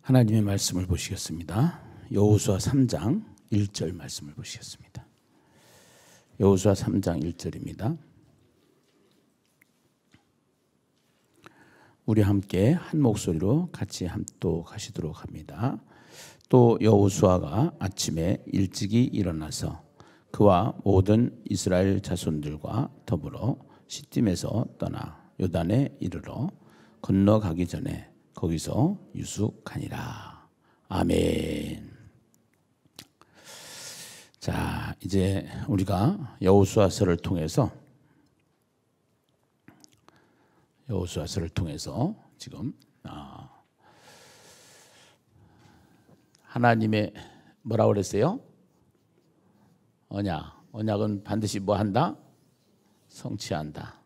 하나님의 말씀을 보시겠습니다. 여호수아 3장 1절 말씀을 보시겠습니다. 여호수아 3장 1절입니다. 우리 함께 한 목소리로 같이 합독하시도록 합니다. 또 여호수아가 아침에 일찍이 일어나서 그와 모든 이스라엘 자손들과 더불어 시딤에서 떠나 요단에 이르러 건너가기 전에 거기서 유숙하니라. 아멘. 자, 이제 우리가 여호수아서를 통해서 지금 하나님의 뭐라고 그랬어요? 언약은 반드시 뭐 한다? 성취한다.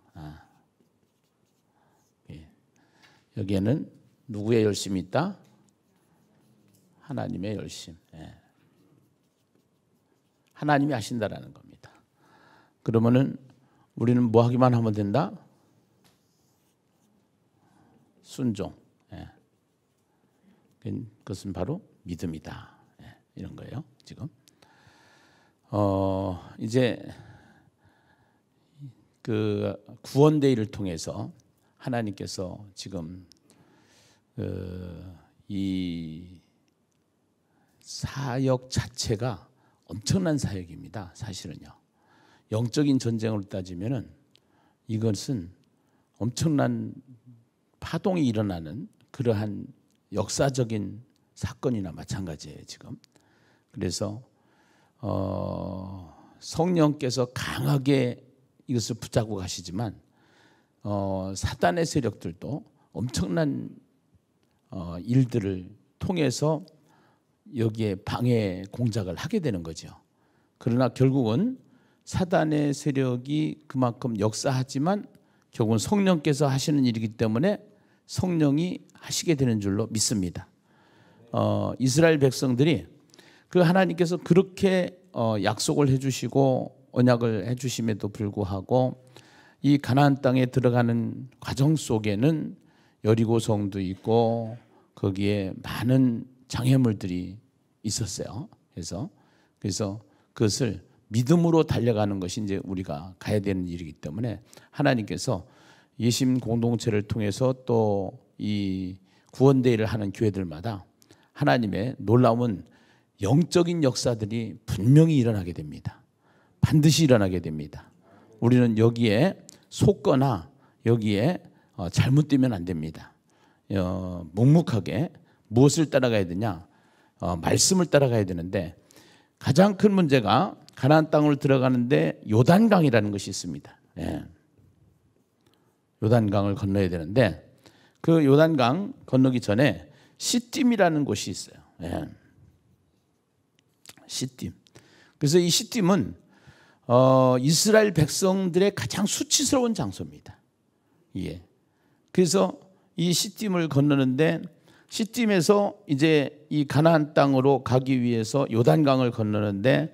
여기에는 누구의 열심이 있다? 하나님의 열심. 하나님이 하신다라는 겁니다. 그러면은 우리는 뭐 하기만 하면 된다? 순종. 그것은 바로 믿음이다. 이런 거예요. 지금 이제 그 구원대회를 통해서 하나님께서 지금 이 사역 자체가 엄청난 사역입니다. 사실은요. 영적인 전쟁으로 따지면은 이것은 엄청난 파동이 일어나는 그러한 역사적인 사건이나 마찬가지예요. 지금. 그래서 성령께서 강하게 이것을 붙잡고 가시지만 사단의 세력들도 엄청난 일들을 통해서 여기에 방해 공작을 하게 되는 거죠. 그러나 결국은 사단의 세력이 그만큼 역사하지만 결국은 성령께서 하시는 일이기 때문에 성령이 하시게 되는 줄로 믿습니다. 이스라엘 백성들이 그 하나님께서 그렇게 약속을 해주시고 언약을 해주심에도 불구하고 이 가나안 땅에 들어가는 과정 속에는 여리고 성도 있고 거기에 많은 장애물들이 있었어요. 그래서 그것을 믿음으로 달려가는 것이 이제 우리가 가야 되는 일이기 때문에 하나님께서 예심 공동체를 통해서 또 이 구원대회를 하는 교회들마다 하나님의 놀라운 영적인 역사들이 분명히 일어나게 됩니다. 반드시 일어나게 됩니다. 우리는 여기에 속거나 여기에 잘못되면 안 됩니다. 묵묵하게 무엇을 따라가야 되냐? 말씀을 따라가야 되는데 가장 큰 문제가 가나안 땅을 들어가는데 요단강이라는 것이 있습니다. 요단강을 건너야 되는데 그 요단강 건너기 전에 시딤이라는 곳이 있어요. 시딤. 그래서 이 시딤은 이스라엘 백성들의 가장 수치스러운 장소입니다. 그래서 이 시딤을 건너는데 시딤에서 이제 이 가나안 땅으로 가기 위해서 요단강을 건너는데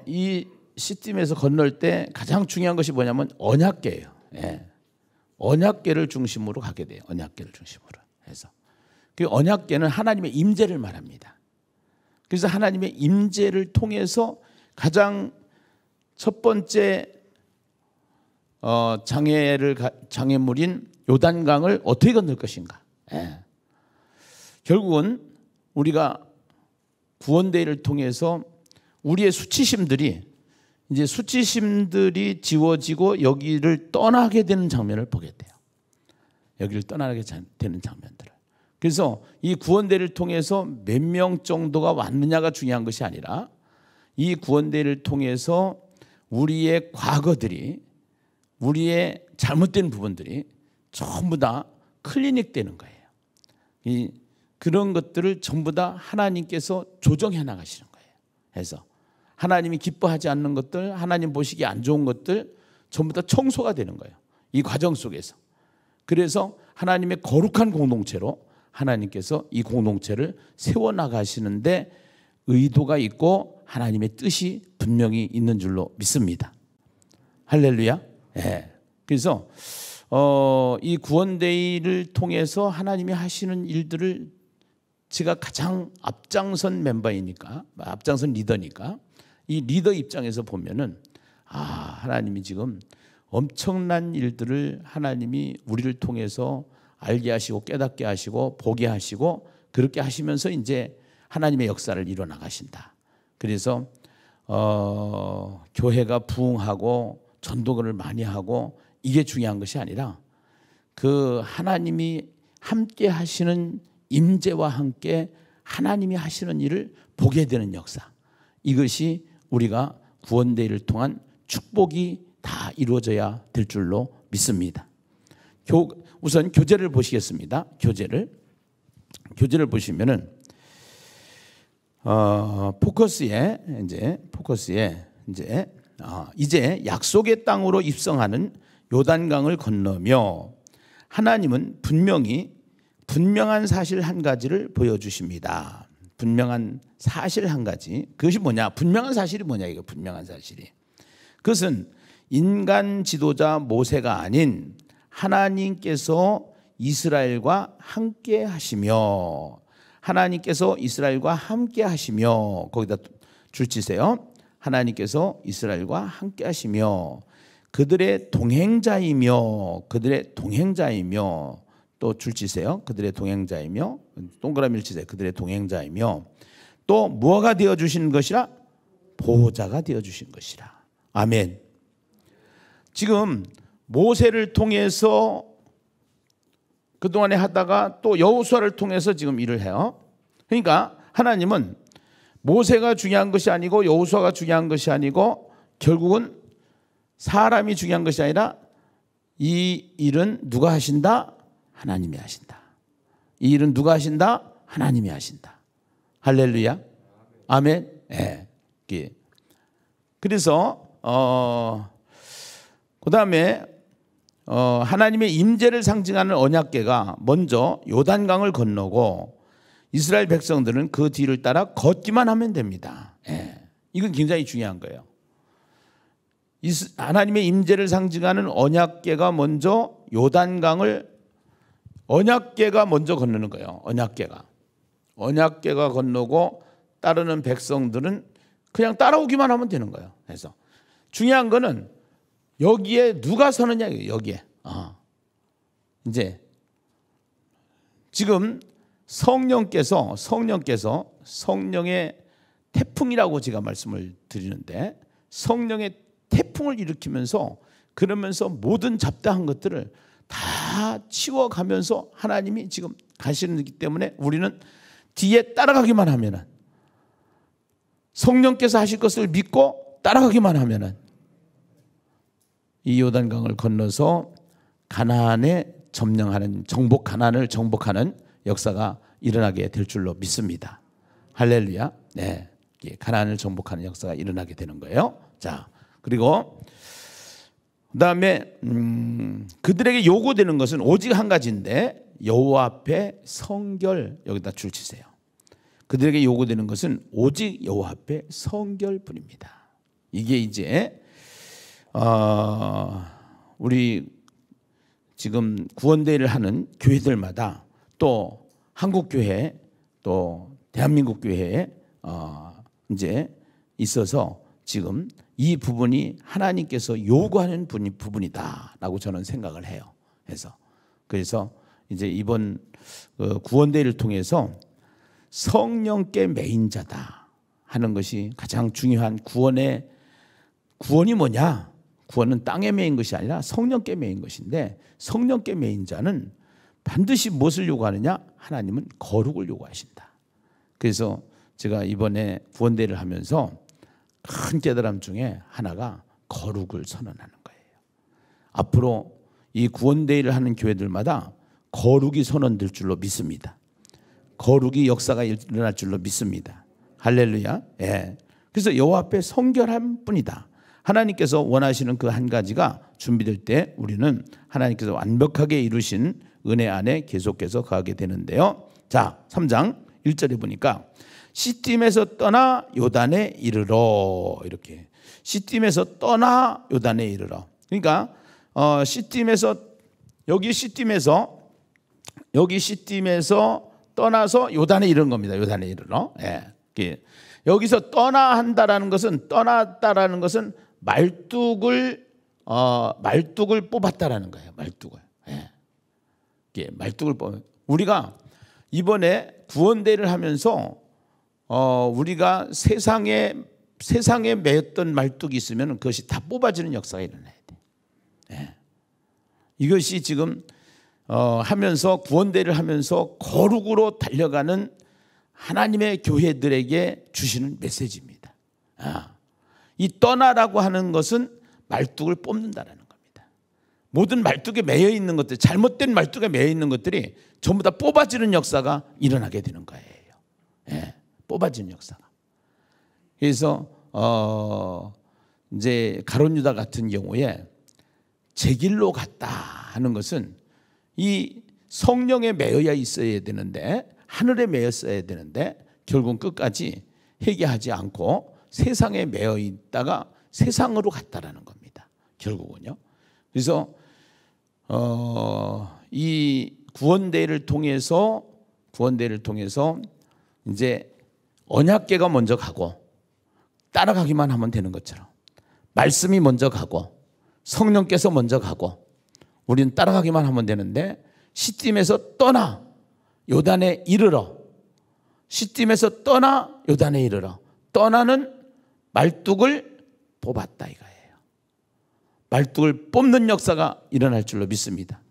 이 시딤에서 건널 때 가장 중요한 것이 뭐냐면 언약궤예요. 언약궤를 중심으로 가게 돼요. 언약궤를 중심으로 해서 그 언약궤는 하나님의 임재를 말합니다. 그래서 하나님의 임재를 통해서 가장 첫 번째 장애물인 요단강을 어떻게 건널 것인가? 결국은 우리가 구원대회를 통해서 우리의 수치심들이 지워지고 여기를 떠나게 되는 장면을 보게 돼요. 여기를 떠나게 되는 장면들을. 그래서 이 구원대회를 통해서 몇 명 정도가 왔느냐가 중요한 것이 아니라 이 구원대회를 통해서 우리의 과거들이 우리의 잘못된 부분들이 전부 다 클리닉 되는 거예요. 그런 것들을 전부 다 하나님께서 조정해 나가시는 거예요. 그래서 하나님이 기뻐하지 않는 것들, 하나님 보시기 안 좋은 것들 전부 다 청소가 되는 거예요. 이 과정 속에서. 그래서 하나님의 거룩한 공동체로 하나님께서 이 공동체를 세워나가시는데 의도가 있고 하나님의 뜻이 분명히 있는 줄로 믿습니다. 할렐루야. 그래서 이 구원대회를 통해서 하나님이 하시는 일들을 제가 가장 앞장선 멤버이니까, 앞장선 리더니까 이 리더 입장에서 보면은 하나님이 지금 엄청난 일들을 하나님이 우리를 통해서 알게 하시고 깨닫게 하시고 보게 하시고 그렇게 하시면서 이제 하나님의 역사를 이뤄 나가신다. 그래서 교회가 부흥하고 전도를 많이 하고 이게 중요한 것이 아니라 그 하나님이 함께 하시는 임재와 함께 하나님이 하시는 일을 보게 되는 역사, 이것이 우리가 구원대회를 통한 축복이 다 이루어져야 될 줄로 믿습니다. 우선 교재를 보시겠습니다. 교재를 보시면은 포커스에 이제 약속의 땅으로 입성하는 요단강을 건너며 하나님은 분명한 사실 한 가지를 보여주십니다. 분명한 사실 한 가지. 그것이 뭐냐? 분명한 사실이 뭐냐? 이거 분명한 사실이. 그것은 인간 지도자 모세가 아닌 하나님께서 이스라엘과 함께 하시며, 하나님께서 이스라엘과 함께 하시며, 거기다 줄 치세요. 하나님께서 이스라엘과 함께 하시며 그들의 동행자이며 또 줄 치세요. 그들의 동행자이며, 동그라미를 치세요. 그들의 동행자이며 또 무엇가 되어 주신 것이라? 보호자가 되어 주신 것이라. 아멘. 지금 모세를 통해서 그동안에 하다가 또 여호수아를 통해서 지금 일을 해요. 그러니까 하나님은 모세가 중요한 것이 아니고 여호수아가 중요한 것이 아니고 결국은 사람이 중요한 것이 아니라 이 일은 누가 하신다? 하나님이 하신다. 이 일은 누가 하신다? 하나님이 하신다. 할렐루야. 아멘. 예. 그래서 그다음에 하나님의 임재를 상징하는 언약궤가 먼저 요단강을 건너고 이스라엘 백성들은 그 뒤를 따라 걷기만 하면 됩니다. 예. 이건 굉장히 중요한 거예요. 하나님의 임재를 상징하는 언약궤가 먼저 언약궤가 먼저 건너는 거예요. 언약궤가 건너고 따르는 백성들은 그냥 따라오기만 하면 되는 거예요. 그래서 중요한 거는 여기에 누가 서느냐, 여기에. 이제 지금 성령께서 성령의 태풍이라고 제가 말씀을 드리는데, 성령의 태풍을 일으키면서 그러면서 모든 잡다한 것들을 다 치워가면서 하나님이 지금 가시기 때문에 우리는 뒤에 따라가기만 하면은, 성령께서 하실 것을 믿고 따라가기만 하면은 이 요단강을 건너서 가나안에 가나안을 정복하는 역사가 일어나게 될 줄로 믿습니다. 할렐루야. 네, 가나안을 정복하는 역사가 일어나게 되는 거예요. 자, 그리고 그다음에 그들에게 요구되는 것은 오직 한 가지인데 여호와 앞에 성결, 여기다 줄 치세요. 그들에게 요구되는 것은 오직 여호와 앞에 성결뿐입니다. 이게 이제 우리 지금 구원대회를 하는 교회들마다 또 한국교회 또 대한민국 교회에 이제 있어서 지금 이 부분이 하나님께서 요구하는 부분이다라고 저는 생각을 해요. 그래서 이제 이번 구원대회를 통해서 성령께 매인자다 하는 것이 가장 중요한 구원이 뭐냐? 구원은 땅에 매인 것이 아니라 성령께 매인 것인데, 성령께 매인 자는 반드시 무엇을 요구하느냐? 하나님은 거룩을 요구하신다. 그래서 제가 이번에 구원대회를 하면서 큰 깨달음 중에 하나가 거룩을 선언하는 거예요. 앞으로 이 구원대회를 하는 교회들마다 거룩이 선언될 줄로 믿습니다. 거룩이 역사가 일어날 줄로 믿습니다. 할렐루야. 예. 그래서 여호와 앞에 성결한 뿐이다. 하나님께서 원하시는 그 한 가지가 준비될 때 우리는 하나님께서 완벽하게 이루신 은혜 안에 계속해서 가게 되는데요. 자, 3장 1절에 보니까 시딤에서 떠나 요단에 이르러, 이렇게 시딤에서 떠나 요단에 이르러. 그러니까 여기 시딤에서 떠나서 요단에 이르는 겁니다. 요단에 이르러. 예. 여기서 떠나다라는 것은 말뚝을 뽑았다라는 거예요. 말뚝을. 예. 말뚝을 뽑. 우리가 이번에 구원대를 하면서 우리가 세상에 매였던 말뚝이 있으면 그것이 다 뽑아지는 역사가 일어나야 돼. 예. 이것이 지금 하면서 구원대를 하면서 거룩으로 달려가는 하나님의 교회들에게 주시는 메시지입니다. 이 떠나라고 하는 것은 말뚝을 뽑는다라는 겁니다. 모든 말뚝에 매여 있는 것들, 잘못된 말뚝에 매여 있는 것들이 전부 다 뽑아지는 역사가 일어나게 되는 거예요. 예, 뽑아지는 역사가. 그래서 이제 가룟 유다 같은 경우에 제 길로 갔다 하는 것은 이 성령에 매여 있어야 되는데, 하늘에 매였어야 되는데 결국 끝까지 회개하지 않고 세상에 매여 있다가 세상으로 갔다라는 겁니다. 결국은요. 그래서 이 구원대를 통해서 이제 언약궤가 먼저 가고 따라가기만 하면 되는 것처럼 말씀이 먼저 가고 성령께서 먼저 가고 우리는 따라가기만 하면 되는데, 시딤에서 떠나 요단에 이르러, 시딤에서 떠나 요단에 이르러, 떠나는 말뚝을 뽑았다 이거예요. 말뚝을 뽑는 역사가 일어날 줄로 믿습니다.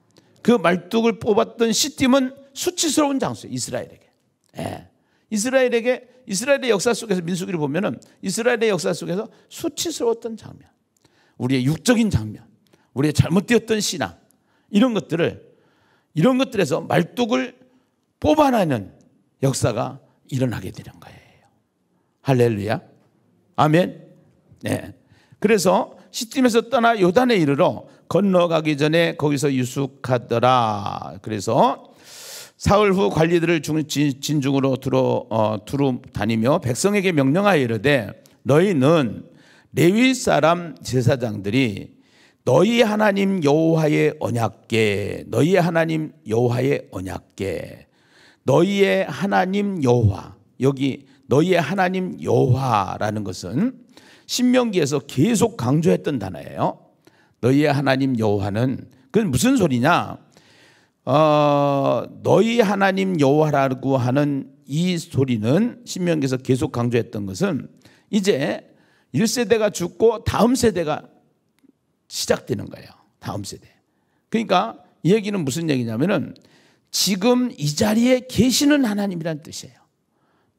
그 말뚝을 뽑았던 시딤은 수치스러운 장소예요. 이스라엘에게. 예. 이스라엘의 역사 속에서, 민수기를 보면은 이스라엘의 역사 속에서 수치스러웠던 장면, 우리의 육적인 장면, 우리의 잘못되었던 신앙, 이런 것들에서 말뚝을 뽑아내는 역사가 일어나게 되는 거예요. 할렐루야. 아멘. 네. 그래서 시딤에서 떠나 요단에 이르러 건너가기 전에 거기서 유숙하더라. 그래서 사흘 후 관리들을 진중으로 두루 다니며 백성에게 명령하여 이르되, 너희는 레위 사람 제사장들이 너희 하나님 여호와의 언약궤, 너희의 하나님 여호와의 하나님 여호와, 여기 너희의 하나님 여호와라는 것은 신명기에서 계속 강조했던 단어예요. 너희의 하나님 여호와는, 그건 무슨 소리냐? 너희 하나님 여호와라고 하는 이 소리는, 신명기에서 계속 강조했던 것은 이제 1세대가 죽고 다음 세대가 시작되는 거예요. 다음 세대. 그러니까 이 얘기는 무슨 얘기냐면은 지금 이 자리에 계시는 하나님이란 뜻이에요.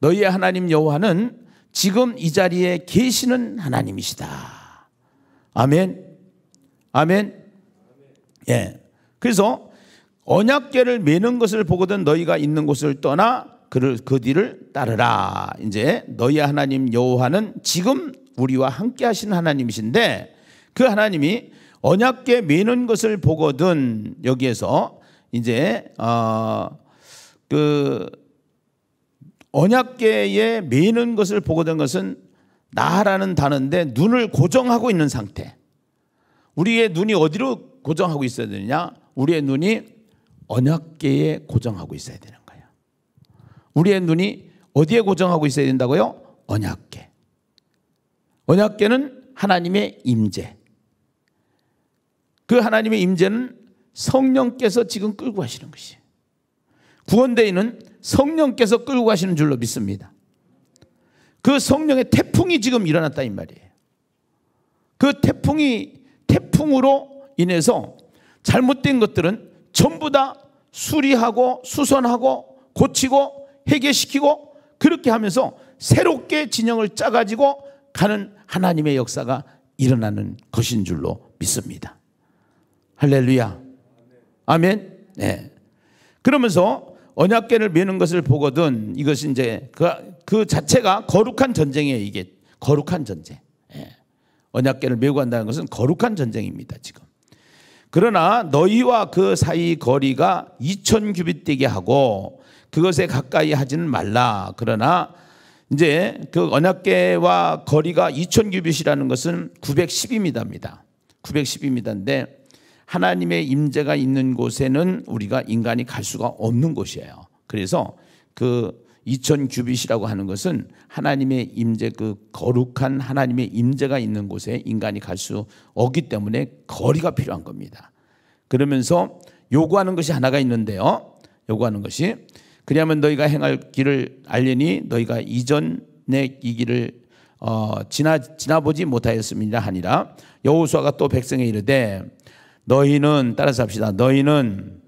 너희의 하나님 여호와는 지금 이 자리에 계시는 하나님이시다. 아멘. 아멘. 예. 그래서 언약궤를 매는 것을 보거든 너희가 있는 곳을 떠나 그 뒤를 따르라. 이제 너희의 하나님 여호와는 지금 우리와 함께 하신 하나님이신데, 그 하나님이 언약궤 매는 것을 보거든, 여기에서 이제 그 언약궤에 매는 것을 보거든 것은 나라는 단어인데 눈을 고정하고 있는 상태. 우리의 눈이 어디로 고정하고 있어야 되느냐? 우리의 눈이 언약궤에 고정하고 있어야 되는 거예요. 우리의 눈이 어디에 고정하고 있어야 된다고요? 언약궤. 언약궤는 하나님의 임재. 그 하나님의 임재는 성령께서 지금 끌고 가시는 것이에요. 구원대회는 성령께서 끌고 가시는 줄로 믿습니다. 그 성령의 태풍이 지금 일어났다 이 말이에요. 그 태풍으로 인해서 잘못된 것들은 전부 다 수리하고 수선하고 고치고 회개시키고, 그렇게 하면서 새롭게 진영을 짜가지고 가는 하나님의 역사가 일어나는 것인 줄로 믿습니다. 할렐루야. 아멘. 네. 그러면서 언약궤를 매는 것을 보거든, 이것이 이제 그 자체가 거룩한 전쟁이에요. 이게 거룩한 전쟁. 예. 언약궤를 메고 간다는 것은 거룩한 전쟁입니다. 지금. 그러나 너희와 그 사이 거리가 2000규빗 되게 하고 그것에 가까이 하지는 말라. 그러나 이제 그 언약궤와 거리가 2000규빗이라는 것은 910m입니다. 910m인데 하나님의 임재가 있는 곳에는 우리가 인간이 갈 수가 없는 곳이에요. 그래서 그 2000규빗이라고 하는 것은 하나님의 임재, 그 거룩한 하나님의 임재가 있는 곳에 인간이 갈 수 없기 때문에 거리가 필요한 겁니다. 그러면서 요구하는 것이 하나가 있는데요. 요구하는 것이 그리하면 너희가 행할 길을 알리니 너희가 이전의 이 길을 지나보지 못하였음이라 하니라. 여호수아가 또 백성에 이르되 너희는, 따라서 합시다. 너희는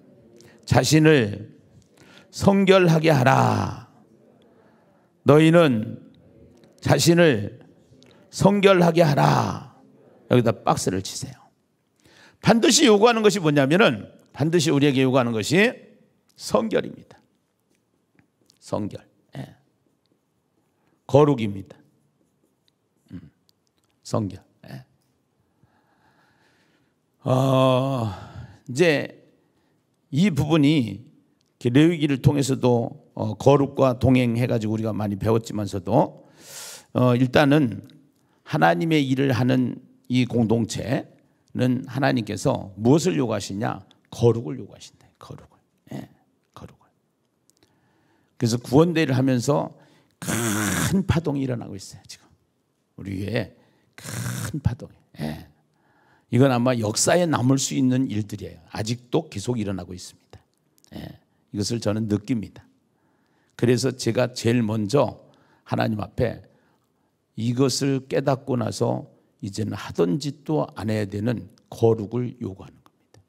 자신을 성결하게 하라. 너희는 자신을 성결하게 하라. 여기다 박스를 치세요. 반드시 요구하는 것이 뭐냐면은, 반드시 우리에게 요구하는 것이 성결입니다. 성결. 예. 거룩입니다. 성결. 예. 이제 이 부분이 레위기를 통해서도 거룩과 동행해가지고 우리가 많이 배웠지만서도 일단은 하나님의 일을 하는 이 공동체는 하나님께서 무엇을 요구하시냐? 거룩을 요구하신다. 거룩을. 예, 거룩을. 그래서 구원대회를 하면서 큰 파동이 일어나고 있어요. 지금 우리 위에 큰 파동이. 예. 이건 아마 역사에 남을 수 있는 일들이에요. 아직도 계속 일어나고 있습니다. 예. 이것을 저는 느낍니다. 그래서 제가 제일 먼저 하나님 앞에 이것을 깨닫고 나서 이제는 하던 짓도 안 해야 되는 거룩을 요구하는 겁니다.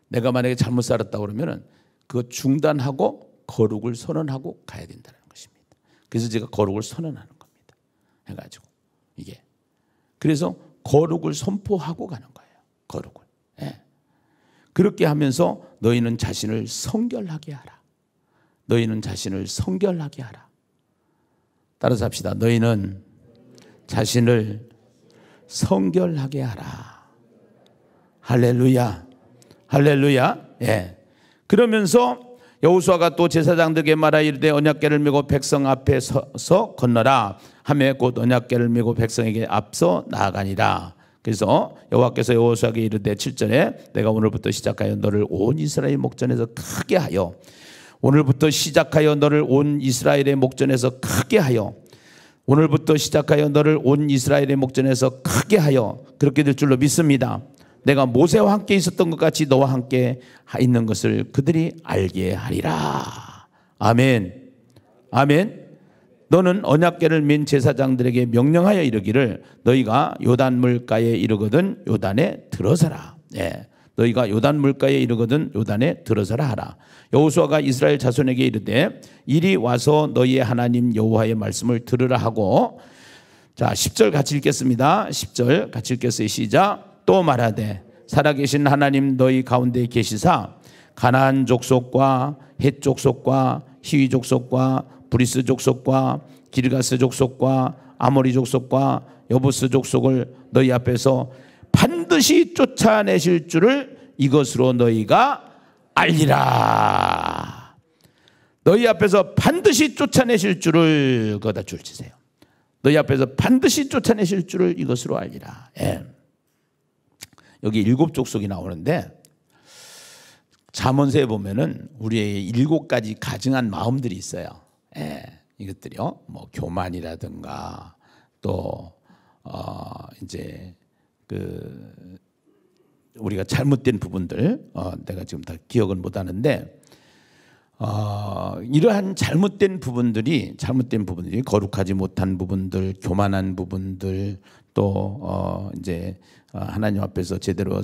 내가 만약에 잘못 살았다고 그러면 그거 중단하고 거룩을 선언하고 가야 된다는 것입니다. 그래서 제가 거룩을 선언하는 겁니다. 해가지고 이게 그래서 거룩을 선포하고 가는 거예요. 거룩을. 예. 그렇게 하면서 너희는 자신을 성결하게 하라. 너희는 자신을 성결하게 하라. 따라서 합시다. 너희는 자신을 성결하게 하라. 할렐루야. 할렐루야. 예. 그러면서 여호수아가 또 제사장들에게 말하여 이르되 언약궤를 메고 백성 앞에 서서 건너라 하매 곧 언약궤를 메고 백성에게 앞서 나아가니라. 그래서 여호와께서 여호수아에게 이르되 7절에 내가 오늘부터 시작하여 너를 온 이스라엘 목전에서 크게 하여, 오늘부터 시작하여 너를 온 이스라엘의 목전에서 크게 하여, 오늘부터 시작하여 너를 온 이스라엘의 목전에서 크게 하여, 그렇게 될 줄로 믿습니다. 내가 모세와 함께 있었던 것 같이 너와 함께 있는 것을 그들이 알게 하리라. 아멘. 아멘. 너는 언약궤를 맨 제사장들에게 명령하여 이르기를 너희가 요단 물가에 이르거든 요단에 들어서라. 예. 너희가 요단 물가에 이르거든 요단에 들어서라 하라. 여호수아가 이스라엘 자손에게 이르되 이리 와서 너희의 하나님 여호와의 말씀을 들으라 하고, 자 10절 같이 읽겠습니다. 10절 같이 읽겠어요. 시작. 또 말하되 살아계신 하나님 너희 가운데 계시사 가나안 족속과 헷 족속과 히위 족속과 브리스 족속과 기르가스 족속과 아모리 족속과 여부스 족속을 너희 앞에서 반드시 쫓아내실 줄을 이것으로 너희가 알리라. 너희 앞에서 반드시 쫓아내실 줄을, 거기다 줄 치세요. 너희 앞에서 반드시 쫓아내실 줄을 이것으로 알리라. 예. 여기 7 족속이 나오는데 잠언서에 보면은 우리의 7가지 가증한 마음들이 있어요. 예, 이것들이요. 뭐 교만이라든가 또 이제 그 우리가 잘못된 부분들, 내가 지금 다 기억은 못 하는데 이러한 잘못된 부분들이 거룩하지 못한 부분들, 교만한 부분들, 또 이제 하나님 앞에서 제대로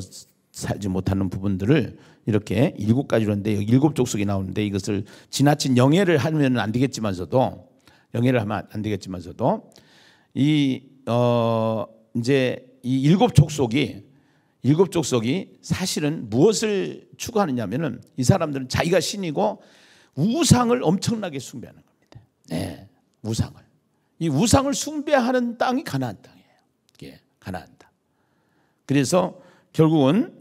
살지 못하는 부분들을 이렇게 7가지로 하는데 여기 7 족속이 나오는데 이것을 지나친 영예를 하면 안 되겠지만서도 이 이제 이 7 족속이 사실은 무엇을 추구하느냐면은 이 사람들은 자기가 신이고 우상을 엄청나게 숭배하는 겁니다. 네, 우상을. 이 우상을 숭배하는 땅이 가나안 땅이에요. 이게 가나안 땅. 그래서 결국은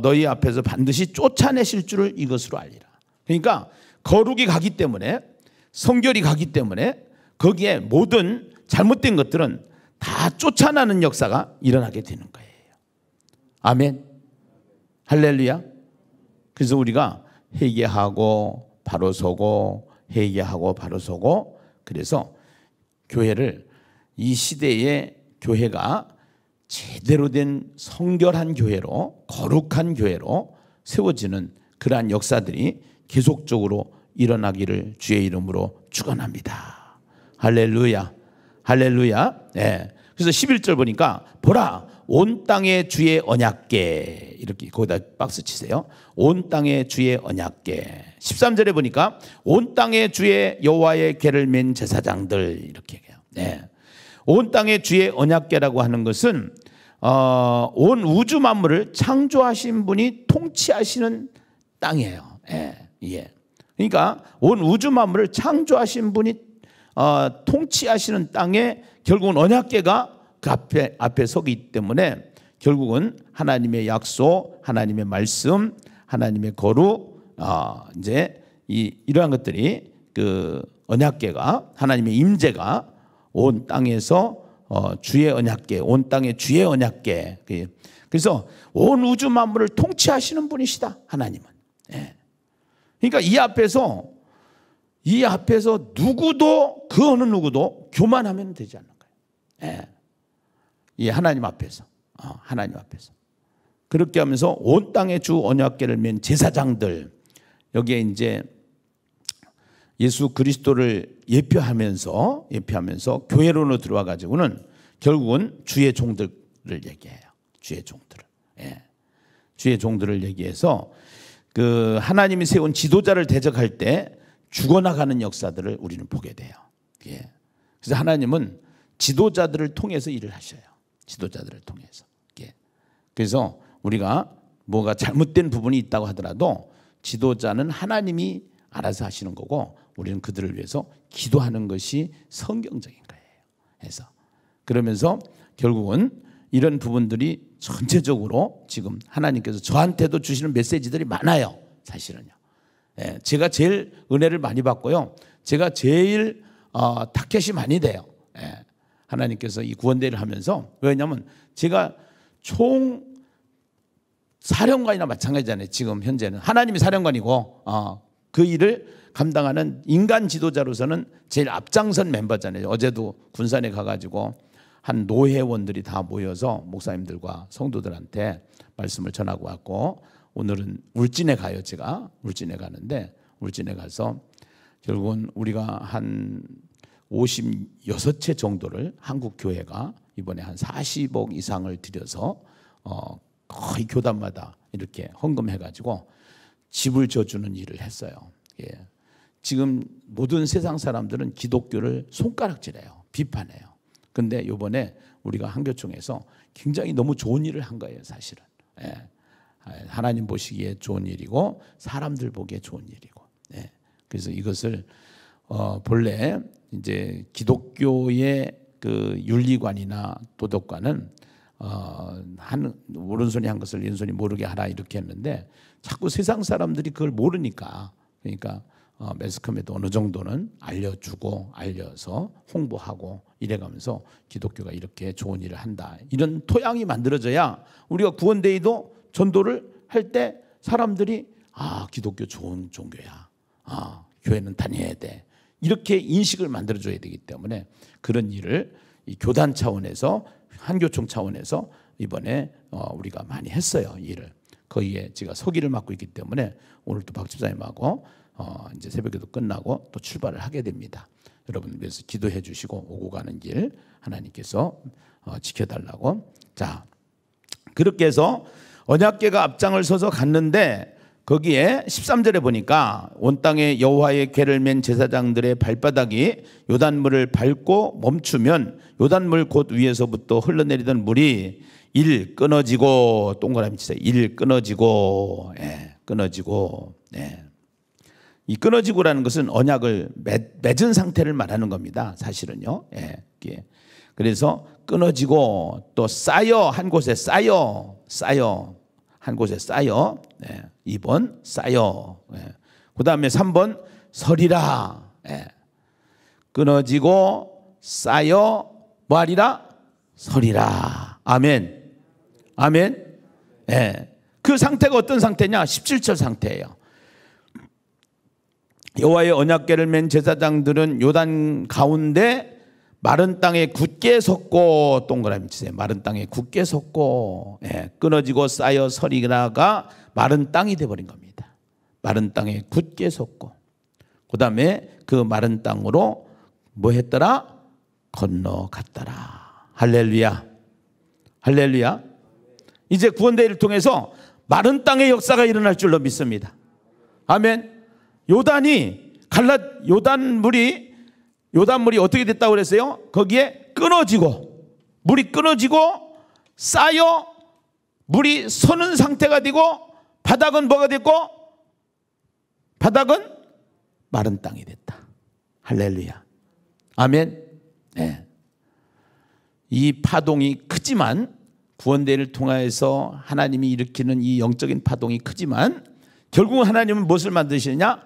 너희 앞에서 반드시 쫓아내실 줄을 이것으로 알리라. 그러니까 거룩이 가기 때문에, 성결이 가기 때문에 거기에 모든 잘못된 것들은 다 쫓아나는 역사가 일어나게 되는 거예요. 아멘. 할렐루야. 그래서 우리가 회개하고 바로 서고 회개하고 바로 서고, 그래서 교회를, 이 시대의 교회가 제대로 된 성결한 교회로, 거룩한 교회로 세워지는 그러한 역사들이 계속적으로 일어나기를 주의 이름으로 축원합니다. 할렐루야, 할렐루야. 네. 그래서 11절 보니까 보라, 온 땅의 주의 언약궤, 이렇게 거기다 박스 치세요. 온 땅의 주의 언약궤. 13절에 보니까 온 땅의 주의 여호와의 궤를 맨 제사장들, 이렇게 해요. 네. 온 땅의 주의 언약궤라고 하는 것은 온 우주 만물을 창조하신 분이 통치하시는 땅이에요. 예, 예. 그러니까 온 우주 만물을 창조하신 분이 통치하시는 땅에 결국은 언약궤가 그 앞에 서기 때문에 결국은 하나님의 약속, 하나님의 말씀, 하나님의 거룩, 이제 이러한 것들이 그 언약궤가, 하나님의 임재가 온 땅에서 주의 언약궤, 온 땅의 주의 언약궤. 그래서 온 우주 만물을 통치하시는 분이시다, 하나님은. 예. 그러니까 이 앞에서 누구도, 그 어느 누구도 교만하면 되지 않는 거예요. 예. 이 하나님 앞에서, 하나님 앞에서. 그렇게 하면서 온 땅의 주 언약궤를 맨 제사장들, 여기에 이제 예수 그리스도를 예표하면서 교회론으로 들어와 가지고는 결국은 주의 종들을 얘기해요. 주의 종들을. 예. 주의 종들을 얘기해서 그 하나님이 세운 지도자를 대적할 때 죽어나가는 역사들을 우리는 보게 돼요. 예. 그래서 하나님은 지도자들을 통해서 일을 하셔요. 지도자들을 통해서. 예. 그래서 우리가 뭐가 잘못된 부분이 있다고 하더라도 지도자는 하나님이 알아서 하시는 거고, 우리는 그들을 위해서 기도하는 것이 성경적인 거예요. 그래서 그러면서 결국은 이런 부분들이 전체적으로 지금 하나님께서 저한테도 주시는 메시지들이 많아요. 사실은요. 예, 제가 제일 은혜를 많이 받고요. 제가 제일 타켓이 많이 돼요. 예, 하나님께서 이 구원대를 하면서. 왜냐하면 제가 총 사령관이나 마찬가지잖아요. 지금 현재는 하나님이 사령관이고 그 일을 감당하는 인간 지도자로서는 제일 앞장선 멤버잖아요. 어제도 군산에 가가지고 한 노회원들이 다 모여서 목사님들과 성도들한테 말씀을 전하고 왔고, 오늘은 울진에 가요. 제가 울진에 가는데, 울진에 가서 결국은 우리가 한 56채 정도를 한국 교회가 이번에 한 40억 이상을 들여서 거의 교단마다 이렇게 헌금해가지고 집을 져주는 일을 했어요. 예. 지금 모든 세상 사람들은 기독교를 손가락질해요. 비판해요. 근데 이번에 우리가 한교총에서 굉장히 너무 좋은 일을 한 거예요. 사실은. 예. 하나님 보시기에 좋은 일이고 사람들 보기에 좋은 일이고. 예. 그래서 이것을 본래 이제 기독교의 그 윤리관이나 도덕관은 오른손이 한 것을 왼손이 모르게 하라, 이렇게 했는데 자꾸 세상 사람들이 그걸 모르니까, 그러니까 매스컴에도 어느 정도는 알려주고 알려서 홍보하고 이래가면서 기독교가 이렇게 좋은 일을 한다, 이런 토양이 만들어져야 우리가 구원데이도 전도를 할 때 사람들이 기독교 좋은 종교야, 교회는 다녀야 돼, 이렇게 인식을 만들어줘야 되기 때문에 그런 일을 이 교단 차원에서, 한교총 차원에서 이번에 우리가 많이 했어요. 일을. 거기에 제가 서기를 맡고 있기 때문에 오늘 또 박 집사님하고 이제 새벽에도 끝나고 또 출발을 하게 됩니다. 여러분 위해서 기도해 주시고 오고 가는 길 하나님께서 지켜달라고. 자, 그렇게 해서 언약궤가 앞장을 서서 갔는데, 거기에 13절에 보니까 온 땅에 여호와의 궤를 맨 제사장들의 발바닥이 요단물을 밟고 멈추면 요단물 곧 위에서부터 흘러내리던 물이 일 끊어지고, 동그라미 치세요. 일 끊어지고, 끊어지고. 이 끊어지고라는 것은 언약을 맺은 상태를 말하는 겁니다. 사실은요. 그래서 끊어지고 또 쌓여, 한 곳에 쌓여, 한 곳에 쌓여. 2번 쌓여. 그 다음에 3번 서리라. 끊어지고 쌓여 뭐하리라? 서리라. 아멘. 아멘. 그 상태가 어떤 상태냐? 17절 상태예요. 여호와의 언약궤를 맨 제사장들은 요단 가운데 마른 땅에 굳게 섰고, 동그라미 치세요. 마른 땅에 굳게 섰고, 예, 끊어지고 쌓여 서리다가 마른 땅이 돼버린 겁니다. 마른 땅에 굳게 섰고, 그 다음에 그 마른 땅으로 뭐 했더라? 건너갔더라. 할렐루야, 할렐루야. 이제 구원대회를 통해서 마른 땅의 역사가 일어날 줄로 믿습니다. 아멘. 요단물이 어떻게 됐다고 그랬어요? 거기에 끊어지고, 물이 끊어지고 쌓여 물이 서는 상태가 되고, 바닥은 뭐가 됐고? 바닥은 마른 땅이 됐다. 할렐루야, 아멘. 네. 이 파동이 크지만, 구원대회를 통하여서 하나님이 일으키는 이 영적인 파동이 크지만, 결국 하나님은 무엇을 만드시느냐?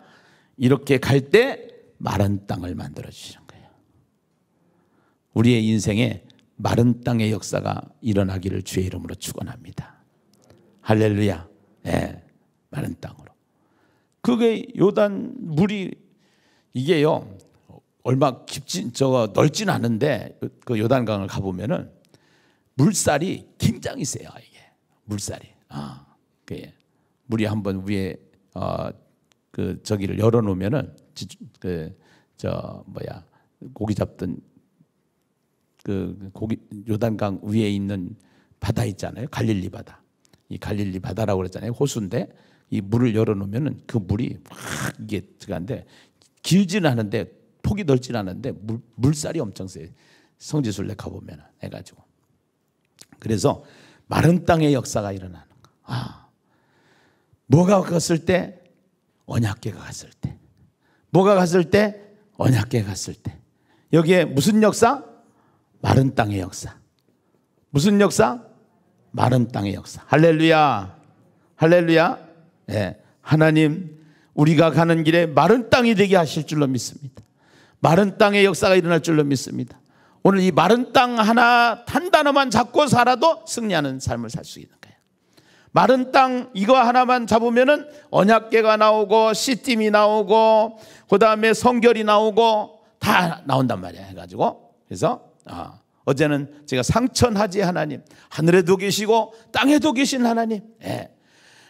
이렇게 갈 때 마른 땅을 만들어 주시는 거예요. 우리의 인생에 마른 땅의 역사가 일어나기를 주의 이름으로 축원합니다. 할렐루야. 네, 마른 땅으로. 그게 요단 물이, 이게요 얼마 넓진 않은데, 그 요단강을 가보면은 물살이 굉장히 세요. 이게 물살이. 물이 한번 위에 저기를 열어놓으면은 고기 잡던 요단강 위에 있는 바다 있잖아요. 갈릴리 바다. 이 갈릴리 바다라고 그랬잖아요. 호수인데 이 물을 열어놓으면은 그 물이 막 이게 들어가는데, 길지는 않은데 폭이 넓지는 않은데 물살이 엄청 세요. 성지순례 가보면 해가지고. 그래서 마른 땅의 역사가 일어나는 거. 뭐가 갔을 때? 언약궤가 갔을 때. 뭐가 갔을 때? 언약궤가 갔을 때. 여기에 무슨 역사? 마른 땅의 역사. 무슨 역사? 마른 땅의 역사. 할렐루야, 할렐루야. 네. 하나님, 우리가 가는 길에 마른 땅이 되게 하실 줄로 믿습니다. 마른 땅의 역사가 일어날 줄로 믿습니다. 오늘 이 마른 땅 하나 한 단어만 잡고 살아도 승리하는 삶을 살 수 있는 거예요. 마른 땅 이거 하나만 잡으면은 언약궤가 나오고, 씨팀이 나오고, 그 다음에 성결이 나오고 다 나온단 말이야. 해가지고 그래서 어제는 제가 상천하지 하나님, 하늘에도 계시고 땅에도 계신 하나님,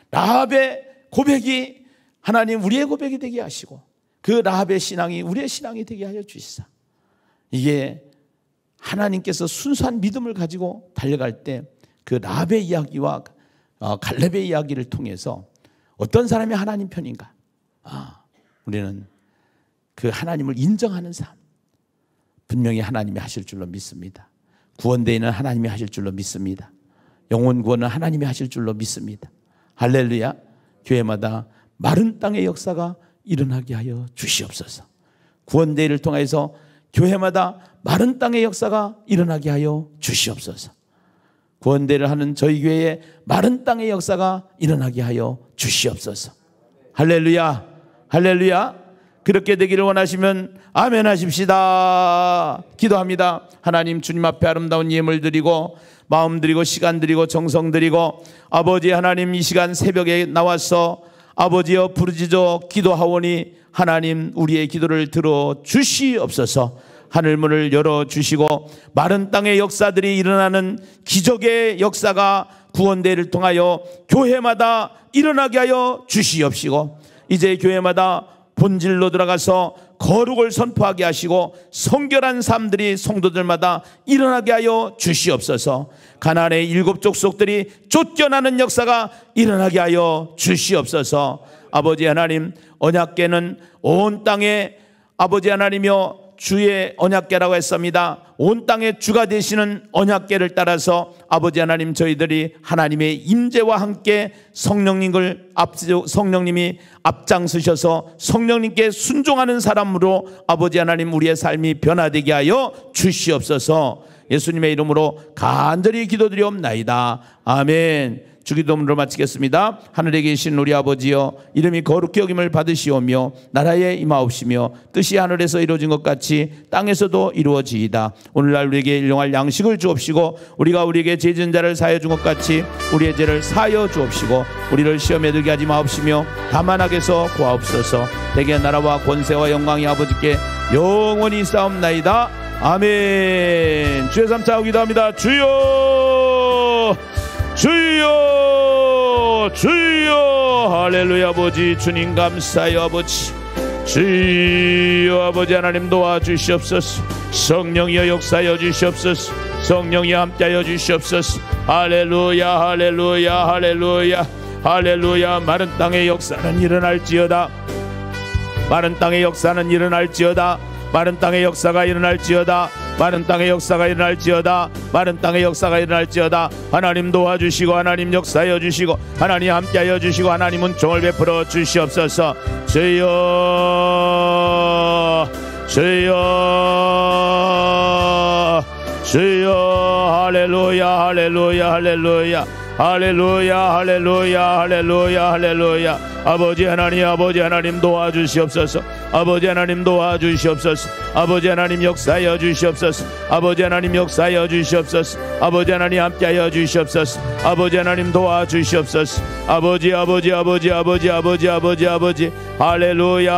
라합의 고백이 하나님 우리의 고백이 되게 하시고, 그 라합의 신앙이 우리의 신앙이 되게 하여 주시사. 이게 하나님께서 순수한 믿음을 가지고 달려갈 때 그 라합의 이야기와 갈렙의 이야기를 통해서 어떤 사람이 하나님 편인가? 우리는 그 하나님을 인정하는 삶, 분명히 하나님이 하실 줄로 믿습니다. 구원대회는 하나님이 하실 줄로 믿습니다. 영혼 구원은 하나님이 하실 줄로 믿습니다. 할렐루야. 교회마다 마른 땅의 역사가 일어나게 하여 주시옵소서. 구원대회를 통해서 교회마다 마른 땅의 역사가 일어나게 하여 주시옵소서. 구원대회를 하는 저희 교회에 마른 땅의 역사가 일어나게 하여 주시옵소서. 할렐루야, 할렐루야. 그렇게 되기를 원하시면 아멘 하십시다. 기도합니다. 하나님, 주님 앞에 아름다운 예물 드리고 마음 드리고 시간 드리고 정성 드리고, 아버지 하나님, 이 시간 새벽에 나와서 아버지여 부르짖어 기도하오니 하나님 우리의 기도를 들어 주시옵소서. 하늘문을 열어주시고 마른 땅의 역사들이 일어나는 기적의 역사가 구원대회를 통하여 교회마다 일어나게 하여 주시옵시고, 이제 교회마다 본질로 들어가서 거룩을 선포하게 하시고 성결한 삶들이 성도들마다 일어나게 하여 주시옵소서. 가나안의 7 족속들이 쫓겨나는 역사가 일어나게 하여 주시옵소서. 아버지 하나님, 언약궤는 온 땅에 아버지 하나님이여 주의 언약궤라고 했습니다. 온 땅의 주가 되시는 언약궤를 따라서 아버지 하나님, 저희들이 하나님의 임재와 함께 성령님이 앞장서셔서 성령님께 순종하는 사람으로 아버지 하나님 우리의 삶이 변화되게 하여 주시옵소서. 예수님의 이름으로 간절히 기도드리옵나이다. 아멘. 주기도문으로 마치겠습니다. 하늘에 계신 우리 아버지여, 이름이 거룩히 여김을 받으시오며 나라에 임하옵시며 뜻이 하늘에서 이루어진 것 같이 땅에서도 이루어지이다. 오늘날 우리에게 일용할 양식을 주옵시고 우리가 우리에게 죄 지은 자를 사하여 준 것 같이 우리의 죄를 사하여 주옵시고 우리를 시험에 들게 하지 마옵시며 다만 악에서 구하옵소서. 대개 나라와 권세와 영광이 아버지께 영원히 싸움나이다. 아멘. 주의 삼창하고 기도합니다. 주여 주여 주여. 할렐루야. 아버지 주님 감사해요. 아버지 주여, 아버지 하나님 도와주시옵소서. 성령이여 역사하여 주시옵소서. 성령이 함께하여 주시옵소서. 할렐루야 할렐루야 할렐루야 할렐루야. 마른 땅의 역사는 일어날지어다. 마른 땅의 역사는 일어날지어다. 마른 땅의 역사가 일어날지어다. 마른 땅의 역사가 일어날지어다. 마른 땅의 역사가 일어날지어다. 하나님 도와주시고 하나님 역사하여 주시고 하나님 함께하여 주시고 하나님 은총을 베풀어 주시옵소서. 주여 주여 주여. 할렐루야 할렐루야 할렐루야 할렐루야 할렐루야 할렐루야 할렐루야. 아버지 하나님 도와주시옵소서. 아버지 하나님 도와주시옵소서. 아버지 하나님 역사하여 주시옵소서. 아버지 하나님 역사하여 주시옵소서. 아버지 하나님 함께하여 주시옵소서. 아버지 하나님 도와주시옵소서. 아버지 할렐루야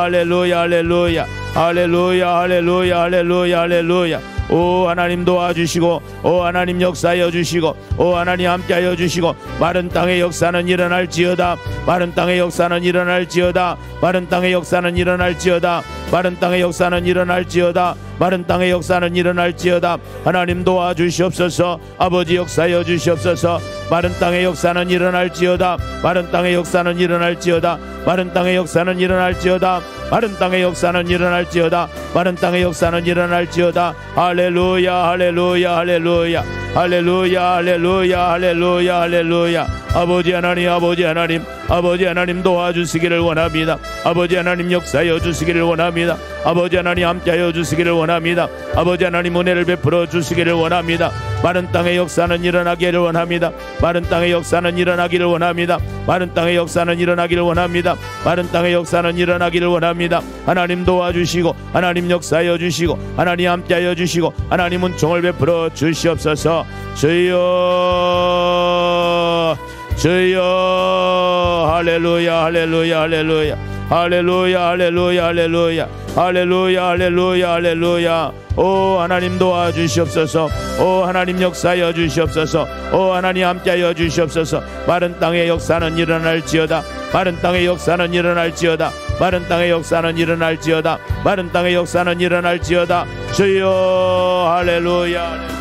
할렐루야 할렐루야 할렐루야 할렐루야 할렐루야 할렐루야. 오 하나님 도와주시고 오 하나님 역사하여 주시고 오 하나님 함께하여 주시고 마른 땅의 역사는 일어날지어다. 마른 땅의 역사는 일어날지어다. 마른 땅의 역사는 일어날지어다. 마른 땅의 역사는 일어날지어다. 마른 땅의 역사는 일어날지어다. 하나님 도와주시옵소서. 아버지 역사하여 주시옵소서. 마른 땅의 역사는 일어날지어다. 마른 땅의 역사는 일어날지어다. 마른 땅의 역사는 일어날지어다. 마른 땅의 역사는 일어날지어다. 마른 땅의 역사는 일어날지어다. 할렐루야 할렐루야 할렐루야 할렐루야 할렐루야 할렐루야 할렐루야. 아버지 하나님 도와주시기를 원합니다. 아버지 하나님 역사하여 주시기를 원합니다. 아버지 하나님 함께하여 주시기를 원합니다. 아버지 하나님 은혜를 베풀어 주시기를 원합니다. 마른 땅의 역사는 일어나기를 원합니다. 마른 땅의 역사는 일어나기를 원합니다. 마른 땅의 역사는 일어나기를 원합니다. 마른 땅의 역사는 일어나기를 원합니다. 하나님 도와주시고 하나님 역사하여 주시고 하나님 함께하여 주시고 하나님 은총을 베풀어 주시옵소서. 주여 주여. 할렐루야 할렐루야 할렐루야 할렐루야 할렐루야 할렐루야 할렐루야 할렐루야 할렐루야. 오 하나님 도와주시옵소서. 오 하나님 역사하여 주시옵소서. 오 하나님 함께하여 주시옵소서. 마른 땅의 역사는 일어날지어다. 마른 땅의 역사는 일어날지어다. 마른 땅의 역사는 일어날지어다. 마른 땅의 역사는 일어날지어다. 주여 할렐루야.